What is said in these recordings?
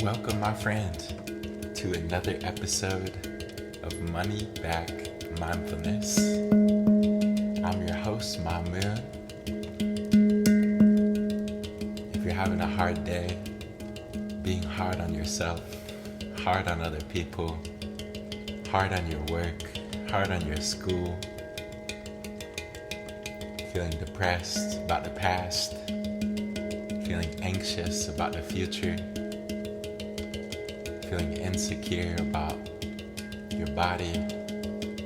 Welcome, my friend, to another episode of Money Back Mindfulness. I'm your host, Mahmoud. If you're having a hard day, being hard on yourself, hard on other people, hard on your work, hard on your school, feeling depressed about the past, feeling anxious about the future, feeling insecure about your body,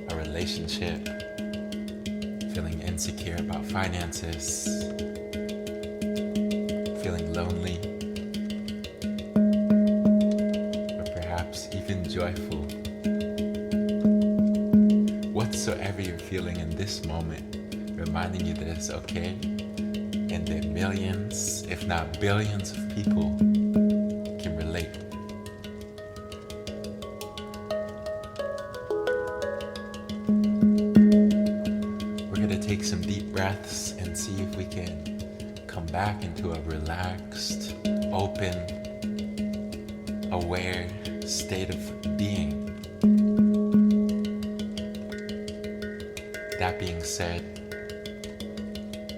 a relationship, feeling insecure about finances, feeling lonely, or perhaps even joyful. Whatsoever you're feeling in this moment, reminding you that it's okay, and that millions, if not billions of people can relate. Take some deep breaths and see if we can come back into a relaxed, open, aware state of being. That being said,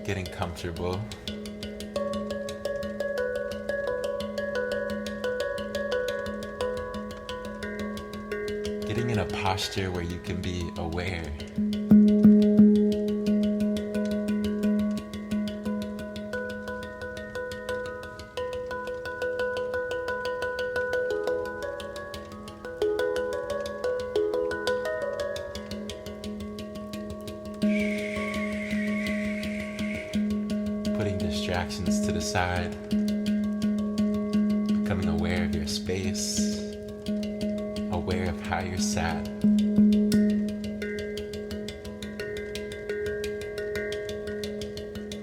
getting comfortable, getting in a posture where you can be aware. Putting distractions to the side, becoming aware of your space, aware of how you're sat.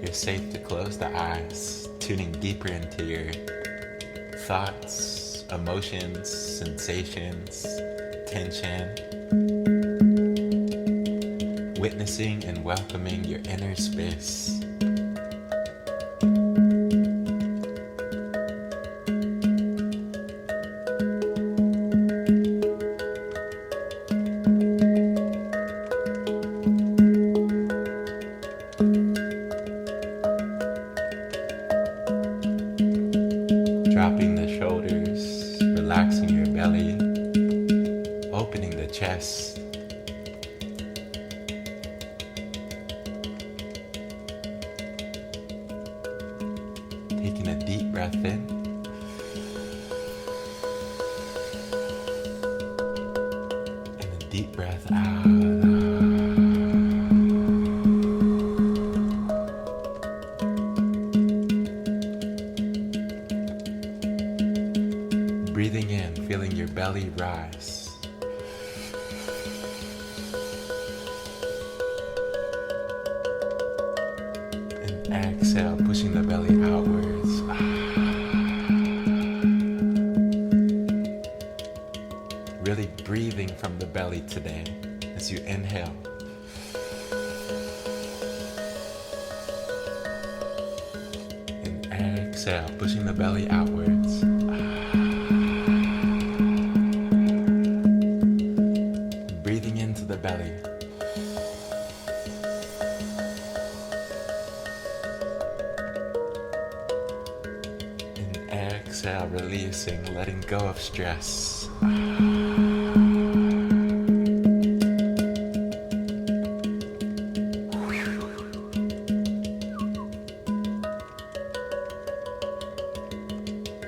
You're safe to close the eyes, tuning deeper into your thoughts, emotions, sensations, tension. witnessing and welcoming your inner space. Dropping the shoulders, relaxing your belly, opening the chest. Taking a deep breath in. And a deep breath out. Breathing in, feeling your belly rise. And exhale, pushing the belly outwards. Really breathing from the belly today as you inhale. And exhale, pushing the belly outwards. Breathing into the belly. And exhale, releasing, letting go of stress.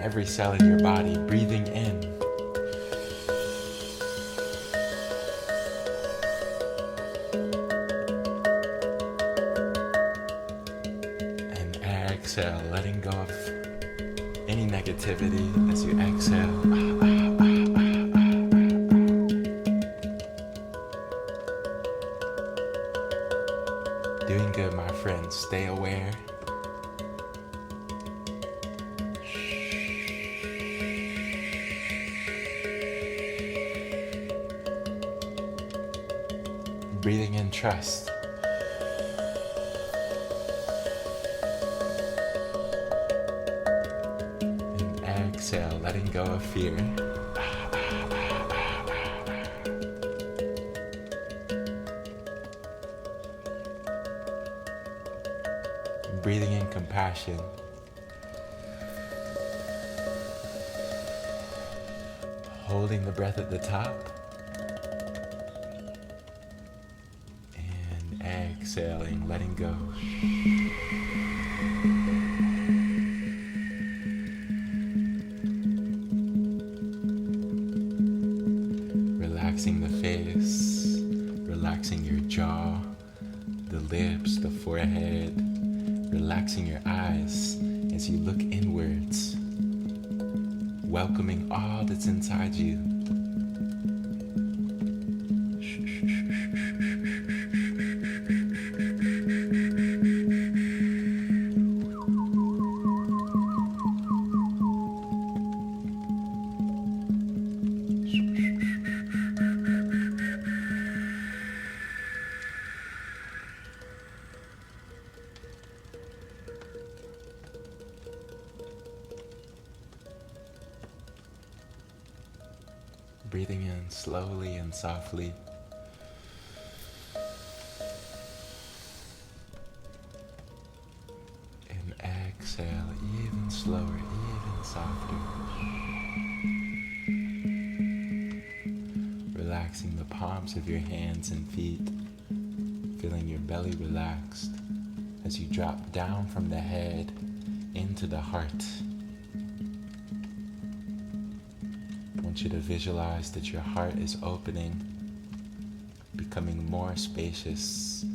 Every cell in your body breathing in. And exhale, letting go of any negativity as you exhale. Doing good, my friends. Stay aware. Breathing in trust. And exhale, letting go of fear. Breathing in compassion. Holding the breath at the top. Exhaling, letting go. Relaxing the face, relaxing your jaw, the lips, the forehead, relaxing your eyes as you look inwards, welcoming all that's inside you. Breathing in slowly and softly. And exhale even slower, even softer. Relaxing the palms of your hands and feet. Feeling your belly relaxed as you drop down from the head into the heart. I want you to visualize that your heart is opening, becoming more spacious,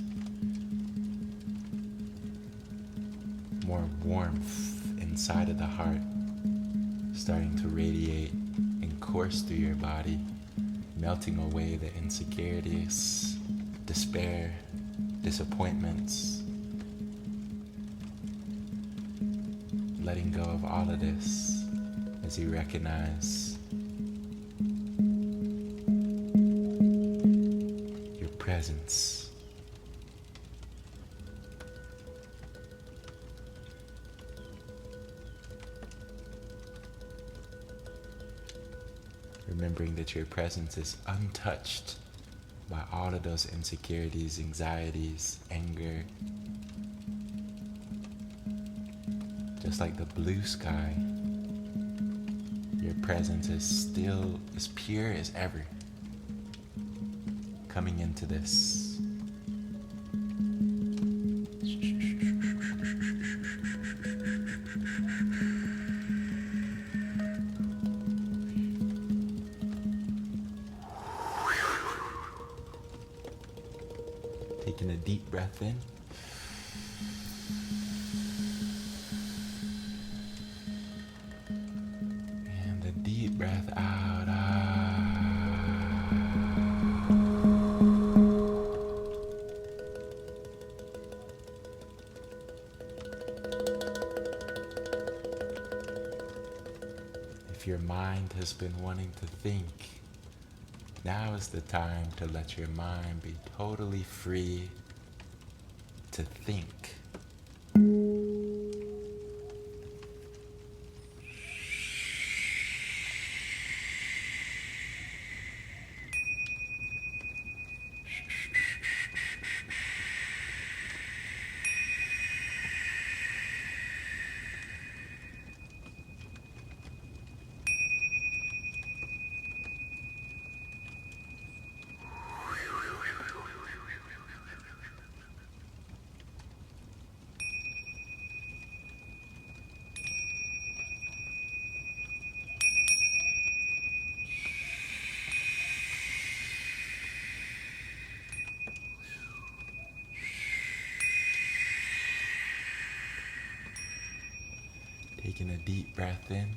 more warmth inside of the heart, starting to radiate and course through your body, melting away the insecurities, despair, disappointments, letting go of all of this as you recognize your presence remembering that your presence is untouched by all of those insecurities, anxieties, anger. Just like the blue sky, your presence is still as pure as ever. Coming into this. Taking a deep breath in. And a deep breath out. If your mind has been wanting to think, now is the time to let your mind be totally free to think. Taking a deep breath in,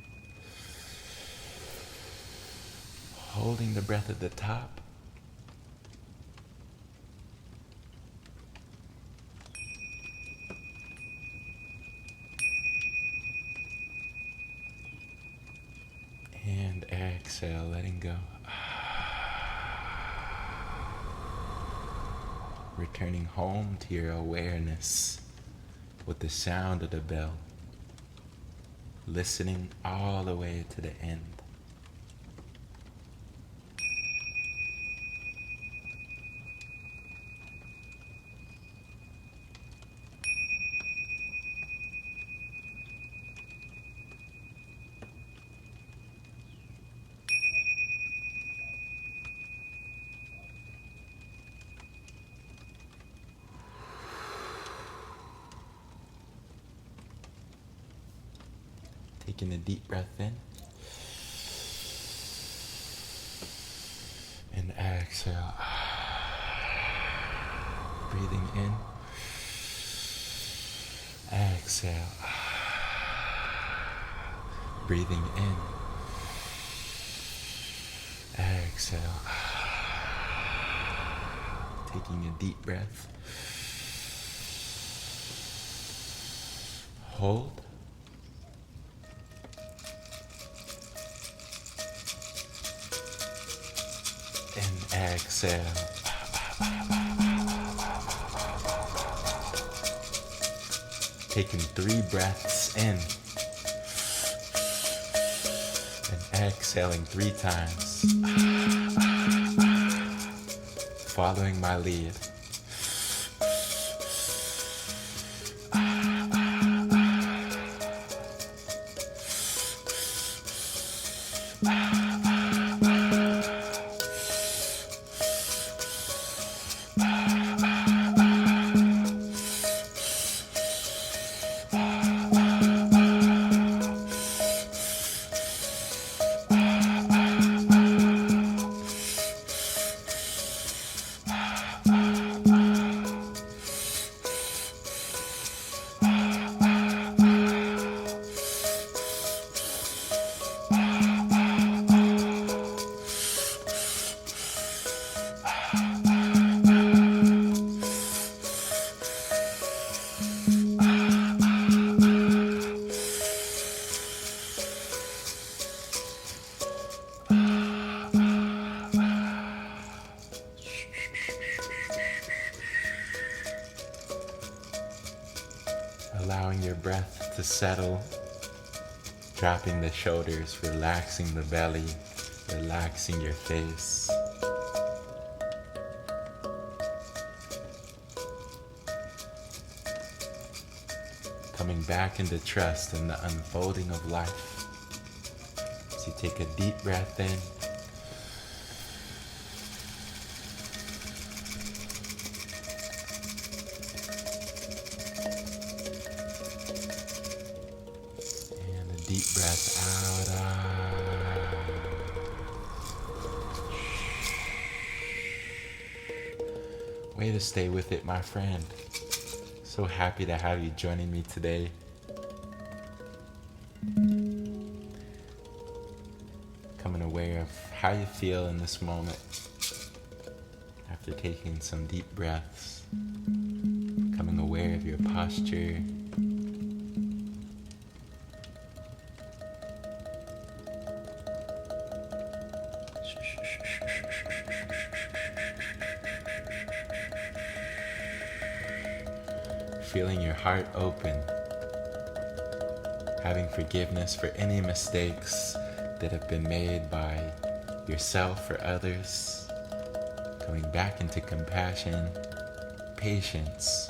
holding the breath at the top, and exhale, letting go. Returning home to your awareness with the sound of the bell. Listening all the way to the end. Taking a deep breath in. And exhale. Breathing in. Exhale. Breathing in. Exhale. Taking a deep breath. Hold. And exhale. Taking 3 breaths in. And exhaling 3 times. Following my lead. Allowing your breath to settle, dropping the shoulders, relaxing the belly, Relaxing your face. Coming back into trust in the unfolding of life. So you take a deep breath in. And a deep breath out. Way to stay with it, my friend. So happy to have you joining me today. Becoming aware of how you feel in this moment after taking some deep breaths. Becoming aware of your posture. Feeling your heart open, having forgiveness for any mistakes that have been made by yourself or others, coming back into compassion, patience,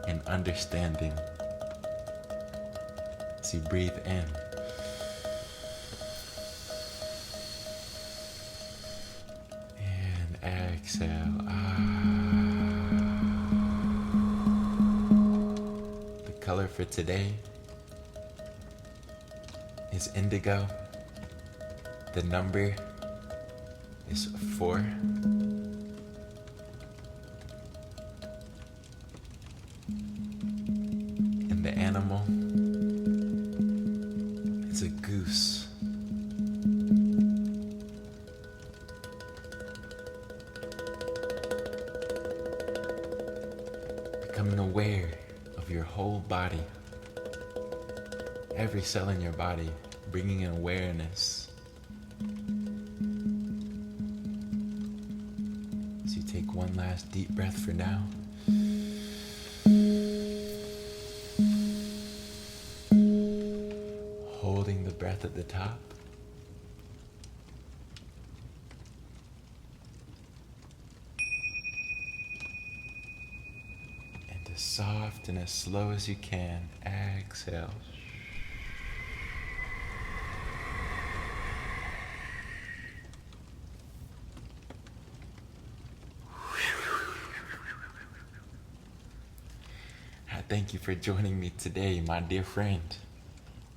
and understanding. As you breathe in, and exhale. Color for today is indigo. The number is 4. And the animal is a goose. Becoming aware of your whole body, every cell in your body, bringing in awareness. So you take one last deep breath for now. Holding the breath at the top. As soft and as slow as you can, exhale. I thank you for joining me today, my dear friend.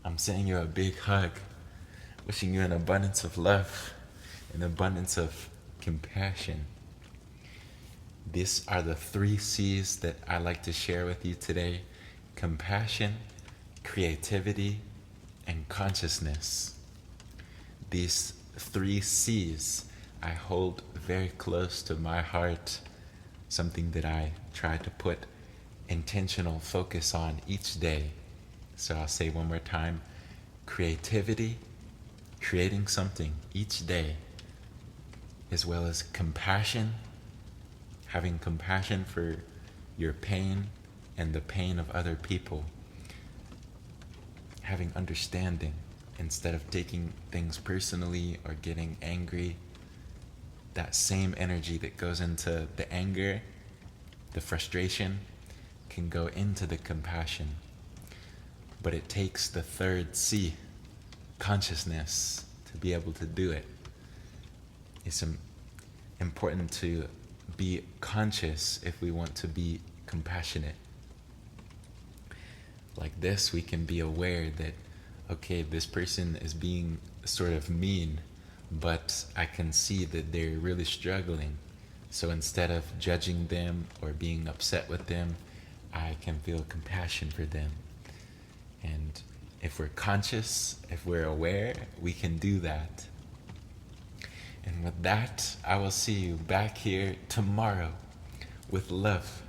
I'm sending you a big hug, wishing you an abundance of love, an abundance of compassion. These are the 3 C's that I like to share with you today: compassion, creativity, and consciousness. These 3 C's I hold very close to my heart, something that I try to put intentional focus on each day. So I'll say one more time: creativity, creating something each day, as well as compassion, having compassion for your pain and the pain of other people. Having understanding instead of taking things personally or getting angry. That same energy that goes into the anger, the frustration, can go into the compassion. But it takes the 3rd C, consciousness, to be able to do it. It's important to be conscious if we want to be compassionate. Like this, we can be aware that, okay, this person is being sort of mean, but I can see that they're really struggling. So instead of judging them or being upset with them, I can feel compassion for them. And if we're conscious, if we're aware, we can do that. And with that, I will see you back here tomorrow with love.